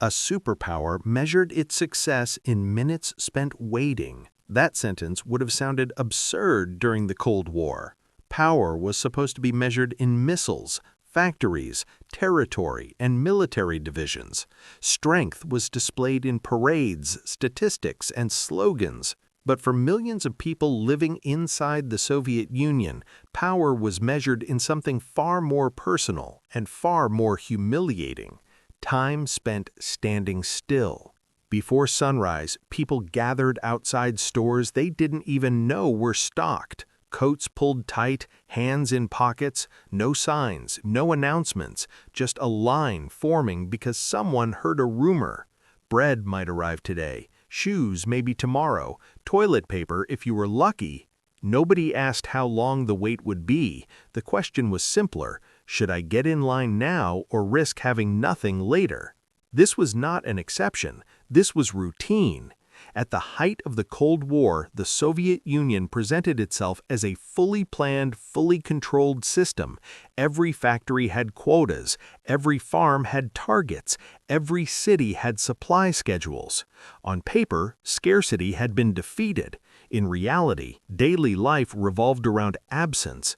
A superpower measured its success in minutes spent waiting. That sentence would have sounded absurd during the Cold War. Power was supposed to be measured in missiles, factories, territory, and military divisions. Strength was displayed in parades, statistics, and slogans. But for millions of people living inside the Soviet Union, power was measured in something far more personal and far more humiliating: time spent standing still. Before sunrise, people gathered outside stores they didn't even know were stocked. Coats pulled tight, hands in pockets, no signs, no announcements, just a line forming because someone heard a rumor. Bread might arrive today, shoes maybe tomorrow, toilet paper if you were lucky. Nobody asked how long the wait would be. The question was simpler: should I get in line now or risk having nothing later? This was not an exception. This was routine. At the height of the Cold War, the Soviet Union presented itself as a fully planned, fully controlled system. Every factory had quotas, every farm had targets, every city had supply schedules. On paper, scarcity had been defeated. In reality, daily life revolved around absence.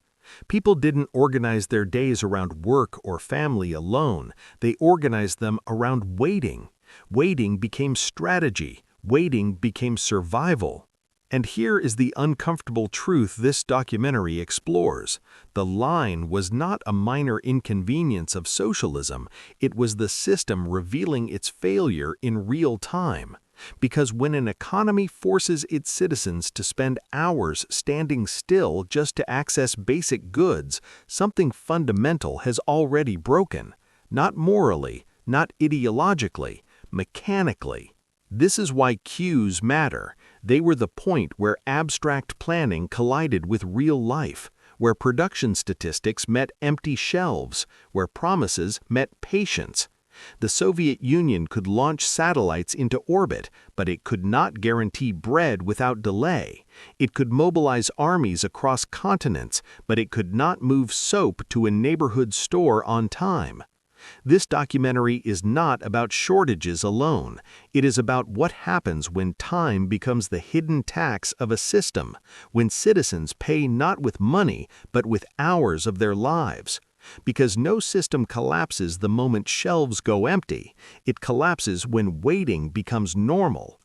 People didn't organize their days around work or family alone. They organized them around waiting. Waiting became strategy. Waiting became survival. And here is the uncomfortable truth this documentary explores. The line was not a minor inconvenience of socialism. It was the system revealing its failure in real time. Because when an economy forces its citizens to spend hours standing still just to access basic goods, something fundamental has already broken. Not morally, not ideologically, mechanically. This is why queues matter. They were the point where abstract planning collided with real life, where production statistics met empty shelves, where promises met patience. The Soviet Union could launch satellites into orbit, but it could not guarantee bread without delay. It could mobilize armies across continents, but it could not move soap to a neighborhood store on time. This documentary is not about shortages alone. It is about what happens when time becomes the hidden tax of a system, when citizens pay not with money, but with hours of their lives. Because no system collapses the moment shelves go empty. It collapses when waiting becomes normal.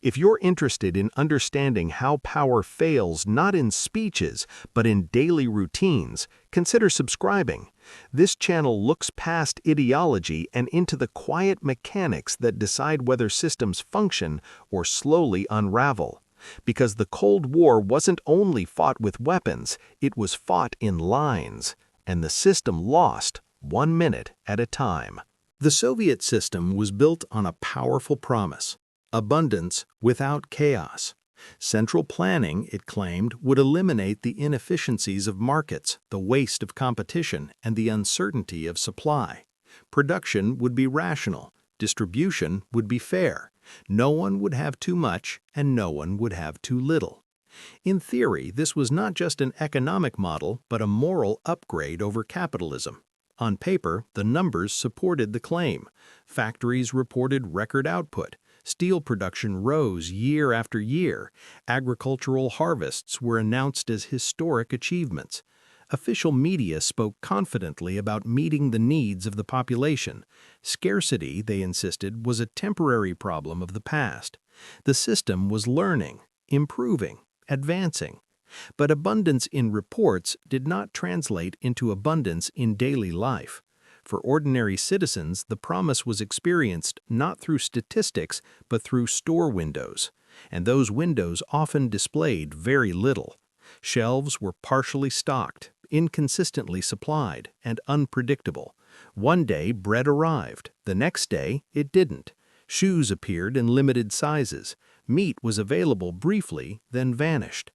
If you're interested in understanding how power fails not in speeches, but in daily routines, consider subscribing. This channel looks past ideology and into the quiet mechanics that decide whether systems function or slowly unravel. Because the Cold War wasn't only fought with weapons, it was fought in lines. And the system lost 1 minute at a time. The Soviet system was built on a powerful promise: abundance without chaos. Central planning, it claimed, would eliminate the inefficiencies of markets, the waste of competition, and the uncertainty of supply. Production would be rational. Distribution would be fair. No one would have too much, and no one would have too little. In theory, this was not just an economic model, but a moral upgrade over capitalism. On paper, the numbers supported the claim. Factories reported record output. Steel production rose year after year. Agricultural harvests were announced as historic achievements. Official media spoke confidently about meeting the needs of the population. Scarcity, they insisted, was a temporary problem of the past. The system was learning, improving, advancing. But abundance in reports did not translate into abundance in daily life. For ordinary citizens, the promise was experienced not through statistics, but through store windows. And those windows often displayed very little. Shelves were partially stocked, inconsistently supplied, and unpredictable. One day, bread arrived. The next day, it didn't. Shoes appeared in limited sizes. Meat was available briefly, then vanished.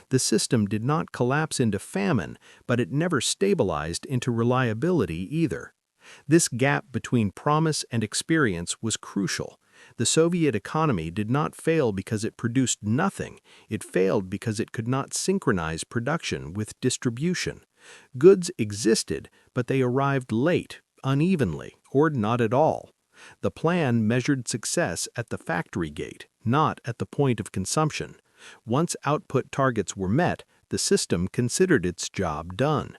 The system did not collapse into famine, but it never stabilized into reliability either. This gap between promise and experience was crucial. The Soviet economy did not fail because it produced nothing. It failed because it could not synchronize production with distribution. Goods existed, but they arrived late, unevenly, or not at all. The plan measured success at the factory gate, not at the point of consumption. Once output targets were met, the system considered its job done.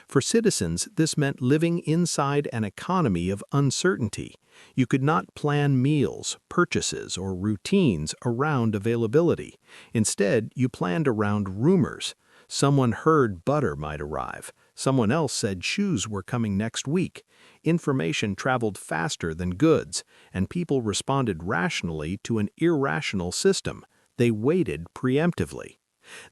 For citizens, this meant living inside an economy of uncertainty. You could not plan meals, purchases, or routines around availability. Instead, you planned around rumors. Someone heard butter might arrive. Someone else said shoes were coming next week. Information traveled faster than goods, and people responded rationally to an irrational system. They waited preemptively.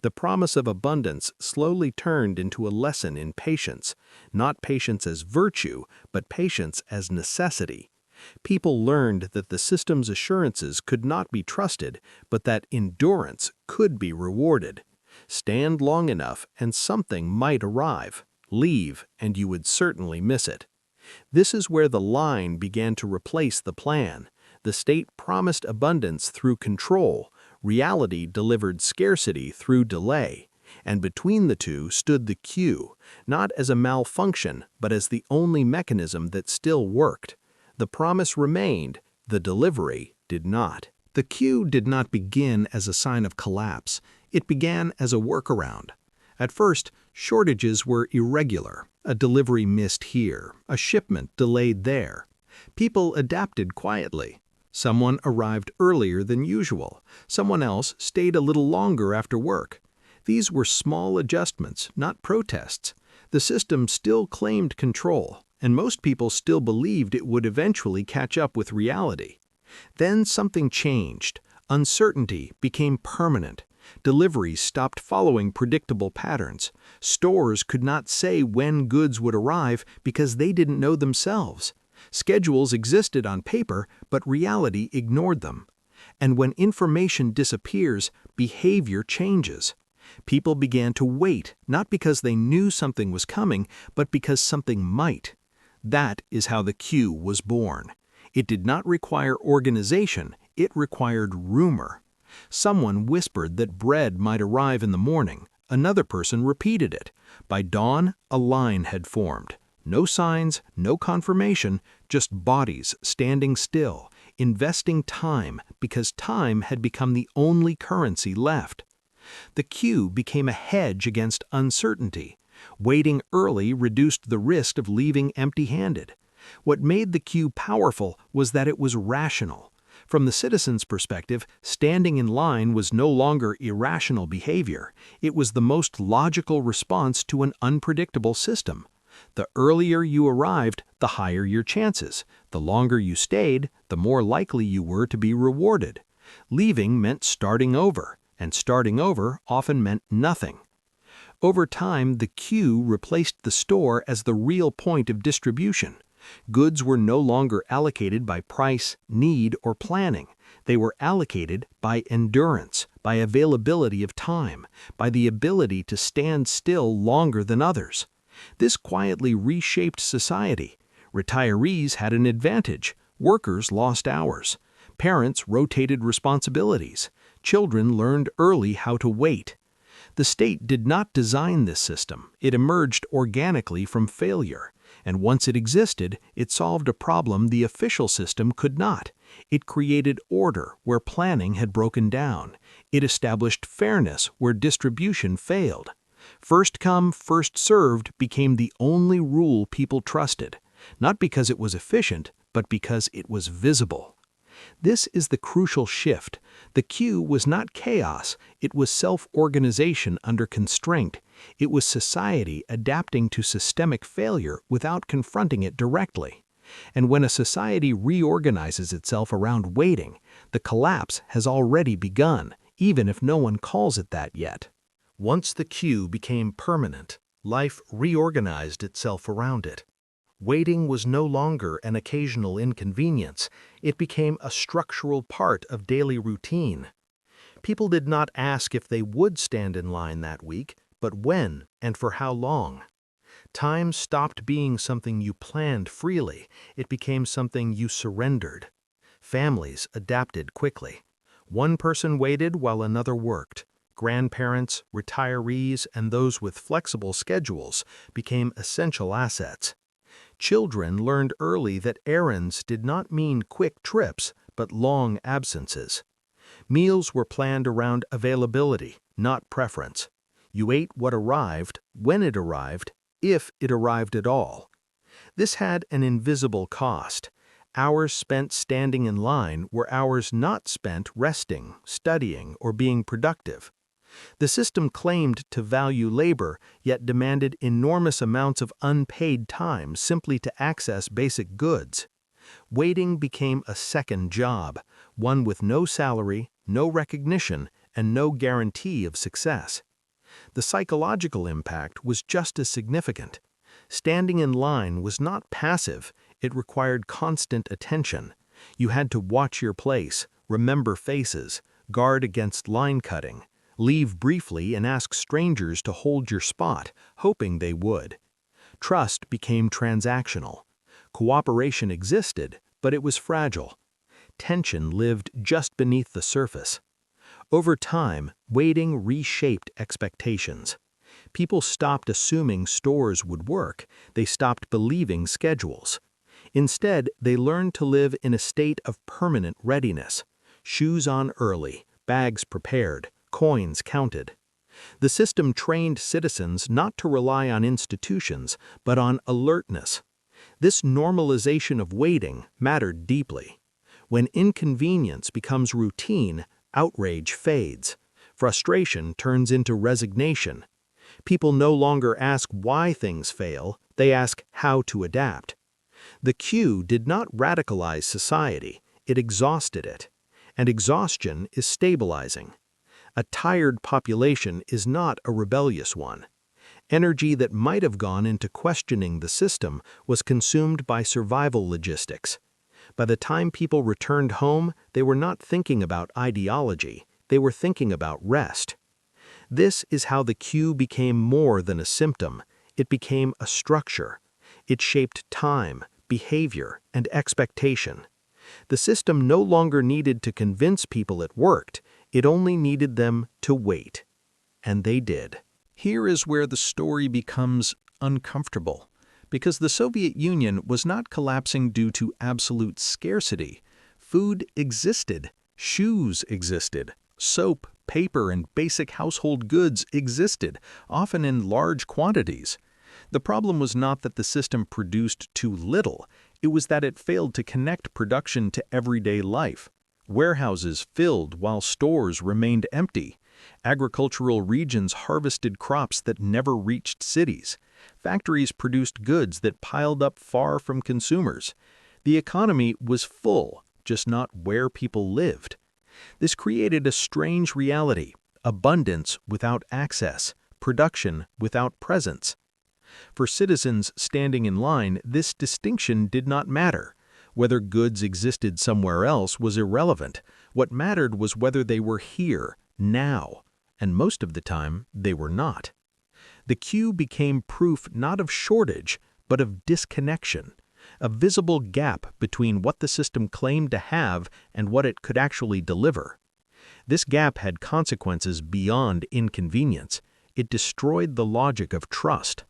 The promise of abundance slowly turned into a lesson in patience, not patience as virtue, but patience as necessity. People learned that the system's assurances could not be trusted, but that endurance could be rewarded. Stand long enough and something might arrive. Leave and you would certainly miss it. This is where the line began to replace the plan. The state promised abundance through control. Reality delivered scarcity through delay. And between the two stood the queue, not as a malfunction, but as the only mechanism that still worked. The promise remained, the delivery did not. The queue did not begin as a sign of collapse. It began as a workaround. At first, shortages were irregular. A delivery missed here, a shipment delayed there. People adapted quietly. Someone arrived earlier than usual. Someone else stayed a little longer after work. These were small adjustments, not protests. The system still claimed control, and most people still believed it would eventually catch up with reality. Then something changed. Uncertainty became permanent. Deliveries stopped following predictable patterns. Stores could not say when goods would arrive because they didn't know themselves. Schedules existed on paper, but reality ignored them. And when information disappears, behavior changes. People began to wait, not because they knew something was coming, but because something might. That is how the queue was born. It did not require organization, it required rumor. Someone whispered that bread might arrive in the morning. Another person repeated it. By dawn, a line had formed. No signs, no confirmation, just bodies standing still, investing time because time had become the only currency left. The queue became a hedge against uncertainty. Waiting early reduced the risk of leaving empty-handed. What made the queue powerful was that it was rational. From the citizen's perspective, standing in line was no longer irrational behavior. It was the most logical response to an unpredictable system. The earlier you arrived, the higher your chances. The longer you stayed, the more likely you were to be rewarded. Leaving meant starting over, and starting over often meant nothing. Over time, the queue replaced the store as the real point of distribution. Goods were no longer allocated by price, need, or planning. They were allocated by endurance, by availability of time, by the ability to stand still longer than others. This quietly reshaped society. Retirees had an advantage. Workers lost hours. Parents rotated responsibilities. Children learned early how to wait. The state did not design this system. It emerged organically from failure. And once it existed, it solved a problem the official system could not. It created order where planning had broken down. It established fairness where distribution failed. First come, first served became the only rule people trusted, not because it was efficient, but because it was visible. This is the crucial shift. The queue was not chaos, it was self-organization under constraint. It was society adapting to systemic failure without confronting it directly. And when a society reorganizes itself around waiting, the collapse has already begun, even if no one calls it that yet. Once the queue became permanent, life reorganized itself around it. Waiting was no longer an occasional inconvenience, it became a structural part of daily routine. People did not ask if they would stand in line that week, but when and for how long. Time stopped being something you planned freely, it became something you surrendered. Families adapted quickly. One person waited while another worked. Grandparents, retirees, and those with flexible schedules became essential assets. Children learned early that errands did not mean quick trips, but long absences. Meals were planned around availability, not preference. You ate what arrived, when it arrived, if it arrived at all. This had an invisible cost. Hours spent standing in line were hours not spent resting, studying, or being productive. The system claimed to value labor, yet demanded enormous amounts of unpaid time simply to access basic goods. Waiting became a second job, one with no salary, no recognition, and no guarantee of success. The psychological impact was just as significant. Standing in line was not passive, it required constant attention. You had to watch your place, remember faces, guard against line cutting, leave briefly and ask strangers to hold your spot, hoping they would. Trust became transactional. Cooperation existed, but it was fragile. Tension lived just beneath the surface. Over time, waiting reshaped expectations. People stopped assuming stores would work, they stopped believing schedules. Instead, they learned to live in a state of permanent readiness. Shoes on early, bags prepared, coins counted. The system trained citizens not to rely on institutions, but on alertness. This normalization of waiting mattered deeply. When inconvenience becomes routine, outrage fades. Frustration turns into resignation. People no longer ask why things fail, they ask how to adapt. The queue did not radicalize society, it exhausted it. And exhaustion is stabilizing. A tired population is not a rebellious one. Energy that might have gone into questioning the system was consumed by survival logistics. By the time people returned home, they were not thinking about ideology, they were thinking about rest. This is how the queue became more than a symptom, it became a structure. It shaped time, behavior, and expectation. The system no longer needed to convince people it worked, it only needed them to wait. And they did. Here is where the story becomes uncomfortable, because the Soviet Union was not collapsing due to absolute scarcity. Food existed, shoes existed, soap, paper, and basic household goods existed, often in large quantities. The problem was not that the system produced too little, it was that it failed to connect production to everyday life. Warehouses filled while stores remained empty. Agricultural regions harvested crops that never reached cities. Factories produced goods that piled up far from consumers. The economy was full, just not where people lived. This created a strange reality: abundance without access, production without presence. For citizens standing in line, this distinction did not matter. Whether goods existed somewhere else was irrelevant. What mattered was whether they were here, now, and most of the time, they were not. The queue became proof not of shortage, but of disconnection, a visible gap between what the system claimed to have and what it could actually deliver. This gap had consequences beyond inconvenience. It destroyed the logic of trust.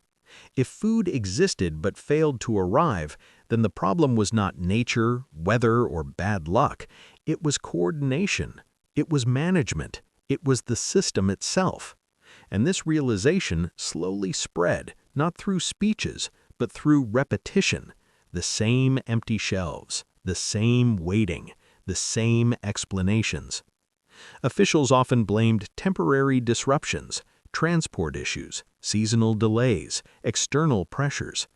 If food existed but failed to arrive, then the problem was not nature, weather, or bad luck. It was coordination. It was management. It was the system itself. And this realization slowly spread, not through speeches, but through repetition. The same empty shelves, the same waiting, the same explanations. Officials often blamed temporary disruptions, transport issues, seasonal delays, external pressures.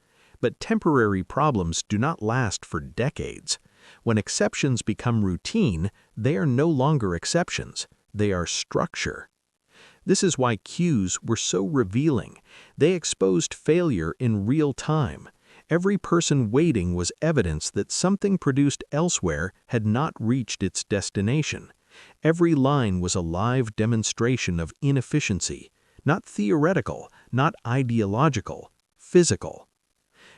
But temporary problems do not last for decades. When exceptions become routine, they are no longer exceptions, they are structure. This is why queues were so revealing. They exposed failure in real time. Every person waiting was evidence that something produced elsewhere had not reached its destination. Every line was a live demonstration of inefficiency, not theoretical, not ideological, physical.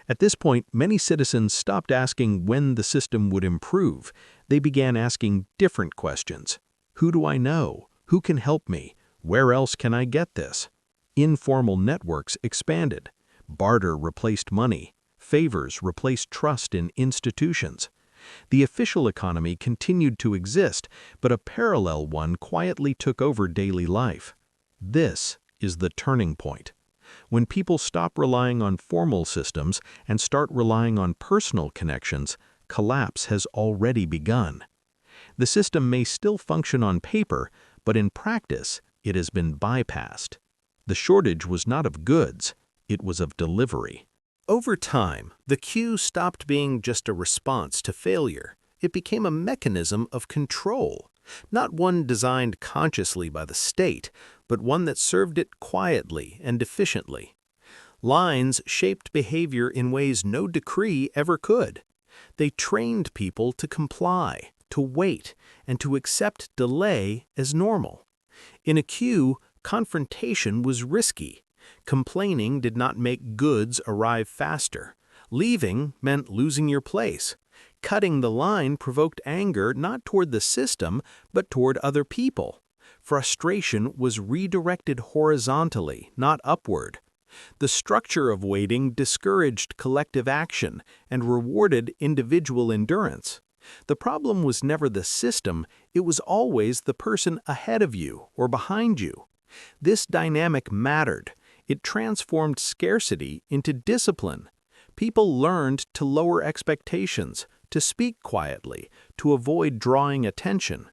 At this point, many citizens stopped asking when the system would improve. They began asking different questions. Who do I know? Who can help me? Where else can I get this? Informal networks expanded. Barter replaced money. favors replaced trust in institutions. The official economy continued to exist, but a parallel one quietly took over daily life. This is the turning point. When people stop relying on formal systems and start relying on personal connections, collapse has already begun. The system may still function on paper, but in practice, it has been bypassed. The shortage was not of goods, it was of delivery. Over time, the queue stopped being just a response to failure. It became a mechanism of control, not one designed consciously by the state, but one that served it quietly and efficiently. Lines shaped behavior in ways no decree ever could. They trained people to comply, to wait, and to accept delay as normal. In a queue, confrontation was risky. Complaining did not make goods arrive faster. Leaving meant losing your place. Cutting the line provoked anger not toward the system, but toward other people. Frustration was redirected horizontally, not upward. The structure of waiting discouraged collective action and rewarded individual endurance. The problem was never the system, it was always the person ahead of you or behind you. This dynamic mattered. It transformed scarcity into discipline. People learned to lower expectations, to speak quietly, to avoid drawing attention.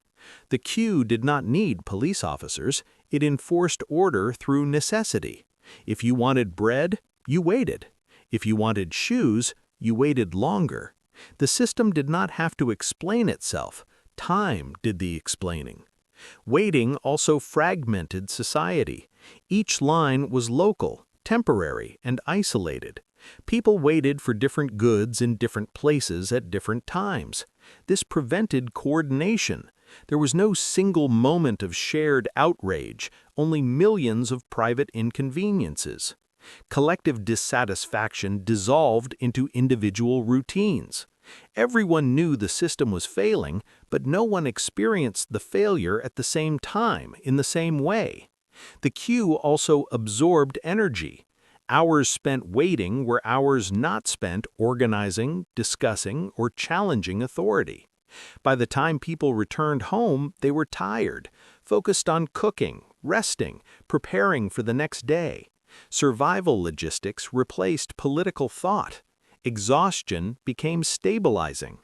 The queue did not need police officers, it enforced order through necessity. If you wanted bread, you waited. If you wanted shoes, you waited longer. The system did not have to explain itself, time did the explaining. Waiting also fragmented society. Each line was local, temporary, and isolated. People waited for different goods in different places at different times. This prevented coordination. There was no single moment of shared outrage, only millions of private inconveniences. Collective dissatisfaction dissolved into individual routines. Everyone knew the system was failing, but no one experienced the failure at the same time, in the same way. The queue also absorbed energy. Hours spent waiting were hours not spent organizing, discussing, or challenging authority. By the time people returned home, they were tired, focused on cooking, resting, preparing for the next day. Survival logistics replaced political thought. Exhaustion became stabilizing.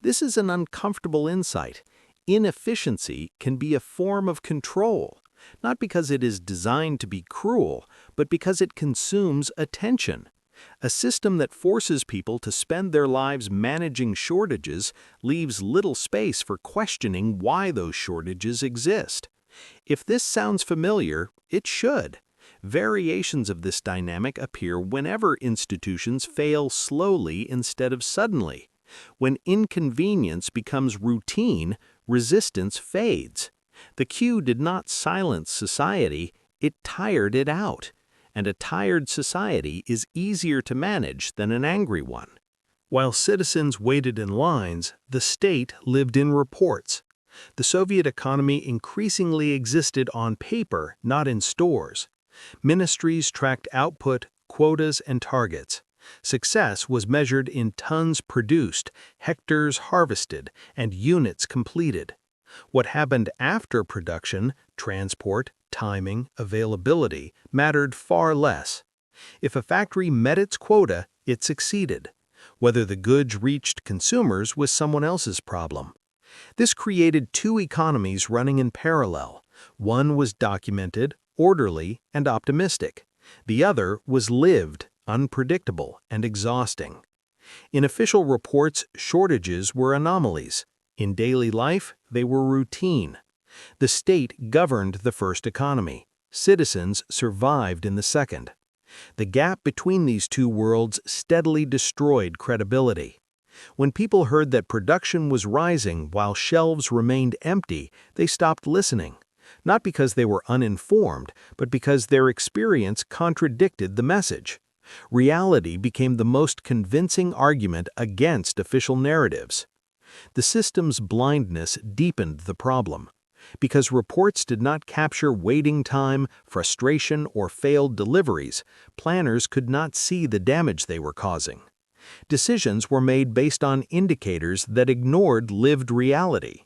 This is an uncomfortable insight. Inefficiency can be a form of control, not because it is designed to be cruel, but because it consumes attention. A system that forces people to spend their lives managing shortages leaves little space for questioning why those shortages exist. If this sounds familiar, it should. Variations of this dynamic appear whenever institutions fail slowly instead of suddenly. When inconvenience becomes routine, resistance fades. The queue did not silence society, it tired it out. And a tired society is easier to manage than an angry one. While citizens waited in lines, the state lived in reports. The Soviet economy increasingly existed on paper, not in stores. Ministries tracked output, quotas, and targets. Success was measured in tons produced, hectares harvested, and units completed. What happened after production, transport, timing, availability, mattered far less. If a factory met its quota, it succeeded. Whether the goods reached consumers was someone else's problem. This created two economies running in parallel. One was documented, orderly, and optimistic. The other was lived, unpredictable, and exhausting. In official reports, shortages were anomalies. In daily life, they were routine. The state governed the first economy. Citizens survived in the second. The gap between these two worlds steadily destroyed credibility. When people heard that production was rising while shelves remained empty, they stopped listening. Not because they were uninformed, but because their experience contradicted the message. Reality became the most convincing argument against official narratives. The system's blindness deepened the problem. Because reports did not capture waiting time, frustration, or failed deliveries, planners could not see the damage they were causing. Decisions were made based on indicators that ignored lived reality.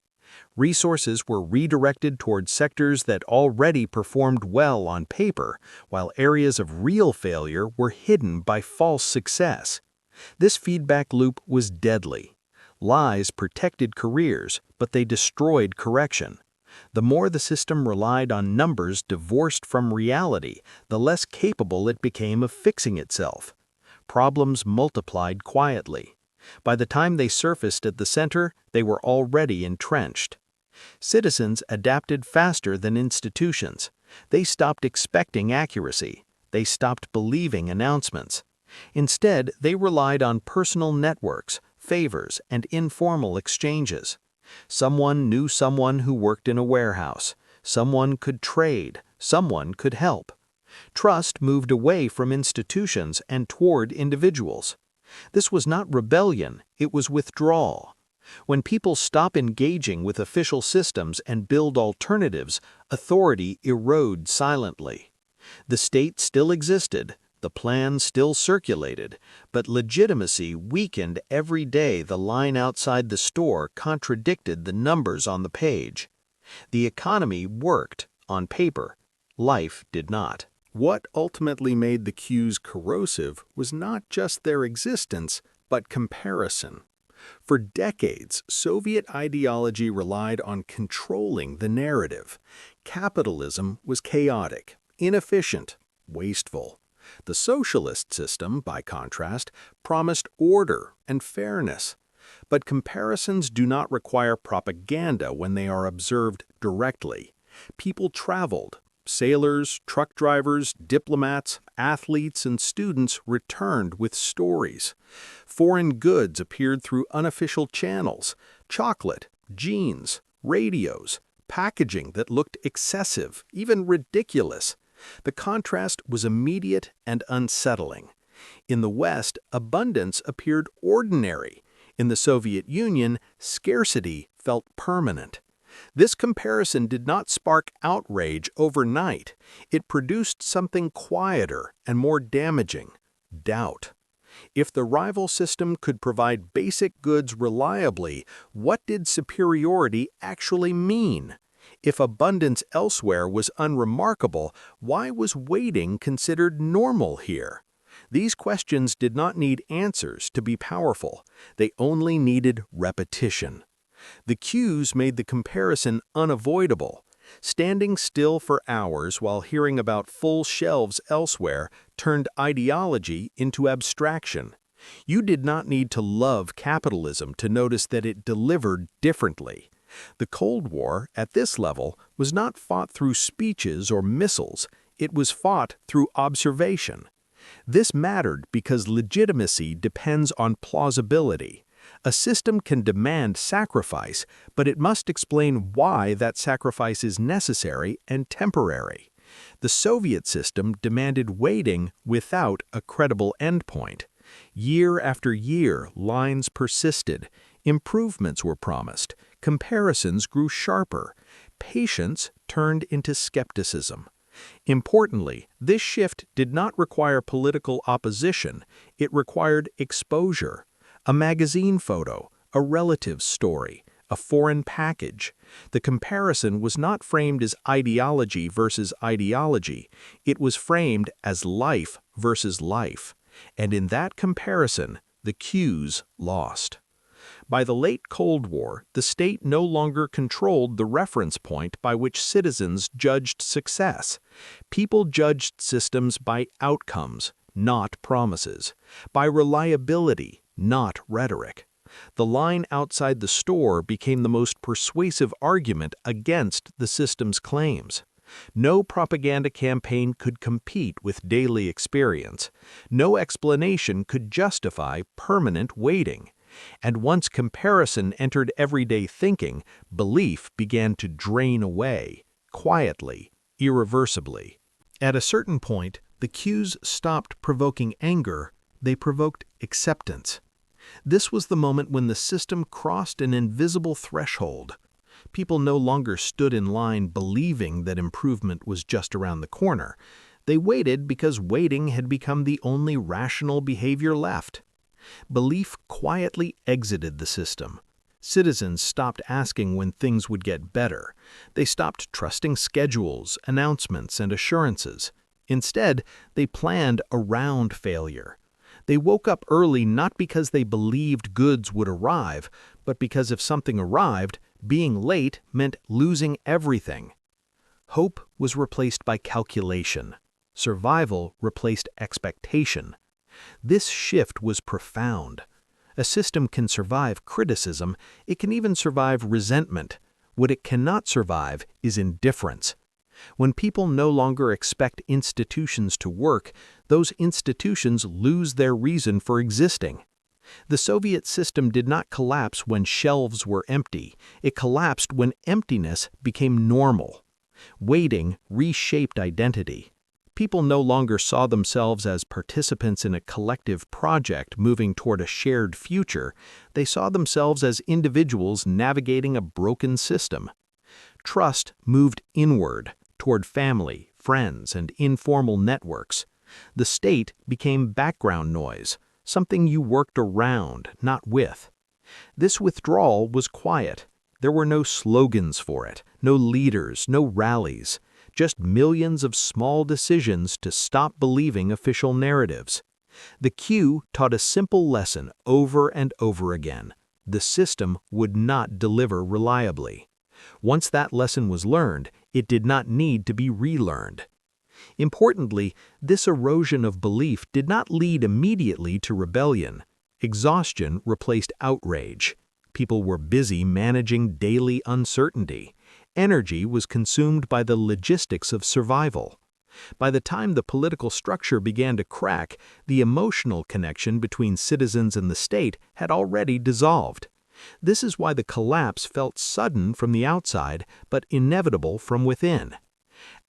Resources were redirected toward sectors that already performed well on paper, while areas of real failure were hidden by false success. This feedback loop was deadly. Lies protected careers, but they destroyed correction. The more the system relied on numbers divorced from reality, the less capable it became of fixing itself. Problems multiplied quietly. By the time they surfaced at the center, they were already entrenched. Citizens adapted faster than institutions. They stopped expecting accuracy. They stopped believing announcements. Instead, they relied on personal networks, favors, and informal exchanges. Someone knew someone who worked in a warehouse. Someone could trade. Someone could help. Trust moved away from institutions and toward individuals. This was not rebellion, it was withdrawal. When people stop engaging with official systems and build alternatives, authority erodes silently. The state still existed, the plan still circulated, but legitimacy weakened every day the line outside the store contradicted the numbers on the page. The economy worked, on paper. Life did not. What ultimately made the cues corrosive was not just their existence, but comparison. For decades, Soviet ideology relied on controlling the narrative. Capitalism was chaotic, inefficient, wasteful. The socialist system, by contrast, promised order and fairness. But comparisons do not require propaganda when they are observed directly. People traveled. Sailors, truck drivers, diplomats, athletes, and students returned with stories. Foreign goods appeared through unofficial channels: chocolate, jeans, radios, packaging that looked excessive, even ridiculous. The contrast was immediate and unsettling. In the West, abundance appeared ordinary. In the Soviet Union, scarcity felt permanent. This comparison did not spark outrage overnight. It produced something quieter and more damaging: doubt. If the rival system could provide basic goods reliably, what did superiority actually mean? If abundance elsewhere was unremarkable, why was waiting considered normal here? These questions did not need answers to be powerful. They only needed repetition. The cues made the comparison unavoidable. Standing still for hours while hearing about full shelves elsewhere turned ideology into abstraction. You did not need to love capitalism to notice that it delivered differently. The Cold War, at this level, was not fought through speeches or missiles. It was fought through observation. This mattered because legitimacy depends on plausibility. A system can demand sacrifice, but it must explain why that sacrifice is necessary and temporary. The Soviet system demanded waiting without a credible endpoint. Year after year, lines persisted. Improvements were promised. Comparisons grew sharper. Patience turned into skepticism. Importantly, this shift did not require political opposition. It required exposure. A magazine photo, a relative's story, a foreign package. The comparison was not framed as ideology versus ideology. It was framed as life versus life. And in that comparison, the cues lost. By the late Cold War, the state no longer controlled the reference point by which citizens judged success. People judged systems by outcomes, not promises, by reliability, not rhetoric. The line outside the store became the most persuasive argument against the system's claims. No propaganda campaign could compete with daily experience. No explanation could justify permanent waiting. And once comparison entered everyday thinking, belief began to drain away, quietly, irreversibly. At a certain point, the cues stopped provoking anger, they provoked acceptance. This was the moment when the system crossed an invisible threshold. People no longer stood in line believing that improvement was just around the corner. They waited because waiting had become the only rational behavior left. Belief quietly exited the system. Citizens stopped asking when things would get better. They stopped trusting schedules, announcements, and assurances. Instead, they planned around failure. They woke up early not because they believed goods would arrive, but because if something arrived, being late meant losing everything. Hope was replaced by calculation. Survival replaced expectation. This shift was profound. A system can survive criticism, it can even survive resentment. What it cannot survive is indifference. When people no longer expect institutions to work, those institutions lose their reason for existing. The Soviet system did not collapse when shelves were empty. It collapsed when emptiness became normal. Waiting reshaped identity. People no longer saw themselves as participants in a collective project moving toward a shared future. They saw themselves as individuals navigating a broken system. Trust moved inward, toward family, friends, and informal networks. The state became background noise, something you worked around, not with. This withdrawal was quiet. There were no slogans for it, no leaders, no rallies. Just millions of small decisions to stop believing official narratives. The queue taught a simple lesson over and over again. The system would not deliver reliably. Once that lesson was learned, it did not need to be relearned. Importantly, this erosion of belief did not lead immediately to rebellion. Exhaustion replaced outrage. People were busy managing daily uncertainty. Energy was consumed by the logistics of survival. By the time the political structure began to crack, the emotional connection between citizens and the state had already dissolved. This is why the collapse felt sudden from the outside, but inevitable from within.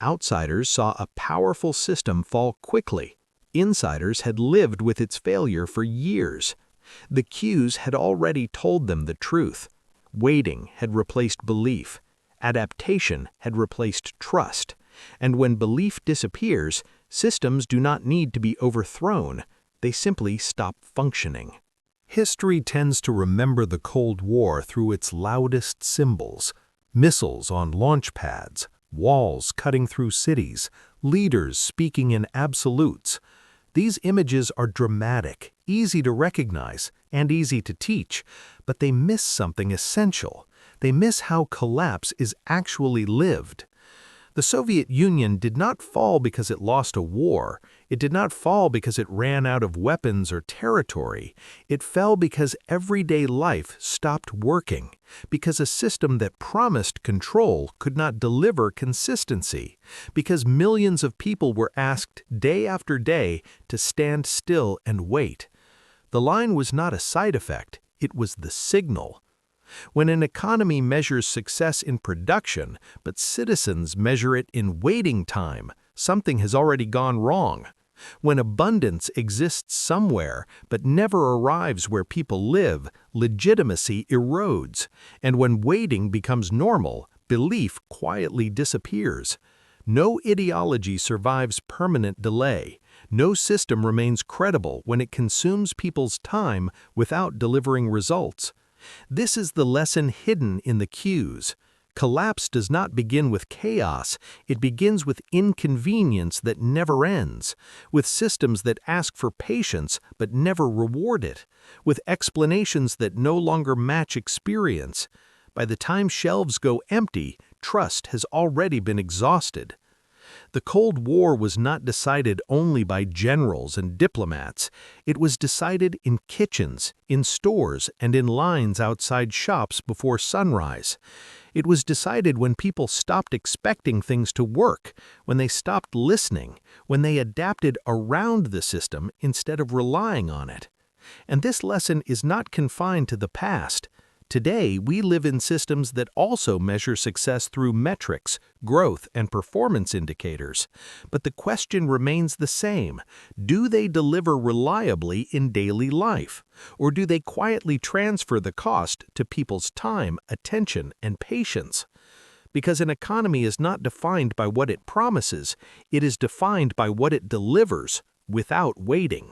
Outsiders saw a powerful system fall quickly. Insiders had lived with its failure for years. The cues had already told them the truth. Waiting had replaced belief. Adaptation had replaced trust. And when belief disappears, systems do not need to be overthrown. They simply stop functioning. History tends to remember the Cold War through its loudest symbols: missiles on launch pads, walls cutting through cities, leaders speaking in absolutes. These images are dramatic, easy to recognize, and easy to teach, but they miss something essential. They miss how collapse is actually lived. The Soviet Union did not fall because it lost a war. It did not fall because it ran out of weapons or territory. It fell because everyday life stopped working, because a system that promised control could not deliver consistency, because millions of people were asked day after day to stand still and wait. The line was not a side effect, it was the signal. When an economy measures success in production, but citizens measure it in waiting time, something has already gone wrong. When abundance exists somewhere, but never arrives where people live, legitimacy erodes. And when waiting becomes normal, belief quietly disappears. No ideology survives permanent delay. No system remains credible when it consumes people's time without delivering results. This is the lesson hidden in the cues. Collapse does not begin with chaos, it begins with inconvenience that never ends, with systems that ask for patience but never reward it, with explanations that no longer match experience. By the time shelves go empty, trust has already been exhausted. The Cold War was not decided only by generals and diplomats. It was decided in kitchens, in stores, and in lines outside shops before sunrise. It was decided when people stopped expecting things to work, when they stopped listening, when they adapted around the system instead of relying on it. And this lesson is not confined to the past. Today, we live in systems that also measure success through metrics, growth, and performance indicators. But the question remains the same. Do they deliver reliably in daily life? Or do they quietly transfer the cost to people's time, attention, and patience? Because an economy is not defined by what it promises, it is defined by what it delivers without waiting.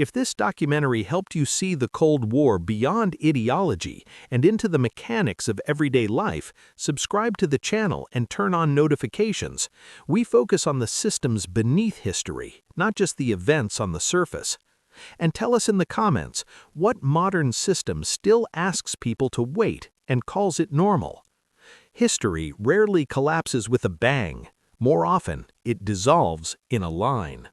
If this documentary helped you see the Cold War beyond ideology and into the mechanics of everyday life, subscribe to the channel and turn on notifications. We focus on the systems beneath history, not just the events on the surface. And tell us in the comments, what modern system still asks people to wait and calls it normal? History rarely collapses with a bang. More often, it dissolves in a line.